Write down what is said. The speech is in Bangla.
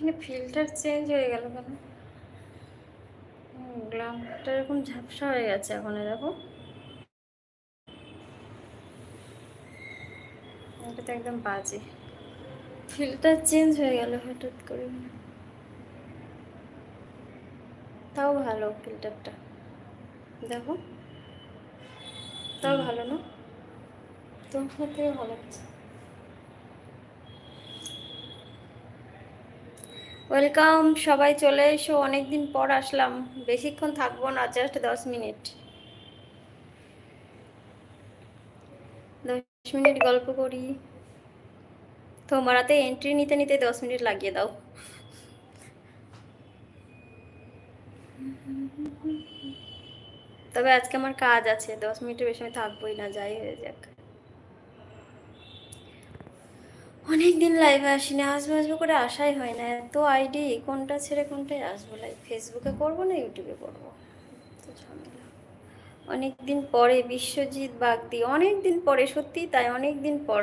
এখানে ফিল্টার চেঞ্জ হয়ে গেল কেন? গ্লামটা এরকম ঝাপসা হয়ে গেছে এখন, দেখো। এটা তো একদম বাজে, ফিল্টার চেঞ্জ হয়ে গেল হঠাৎ করে। তাও ভালো ফিল্টারটা, দেখো, তাও ভালো না? তোমার থেকে ভালো হচ্ছে। ওয়েলকাম, সবাই চলে এসো, অনেকদিন পর আসলাম। বেশিক্ষণ থাকবো না, জাস্ট 10 মিনিট। 10 মিনিট গল্প করি। তোমার হাতে এন্ট্রি নিতে নিতে 10 মিনিট লাগিয়ে দাও। তবে আজকে আমার কাজ আছে, 10 মিনিটের বেশি আমি থাকবোই না, যাই হয়ে যাক। অনেকদিন লাইভে আসি না, আসবো আসবো করে আসাই হয় না। এত আইডি, কোনটা ছেড়ে কোনটায় আসবো লাইভ? ফেসবুকে করবো না ইউটিউবে করবো, তো ঝামেলা। অনেকদিন পরে বিশ্বজিৎ বাগদি, অনেকদিন পরে, সত্যি তাই, অনেকদিন পর।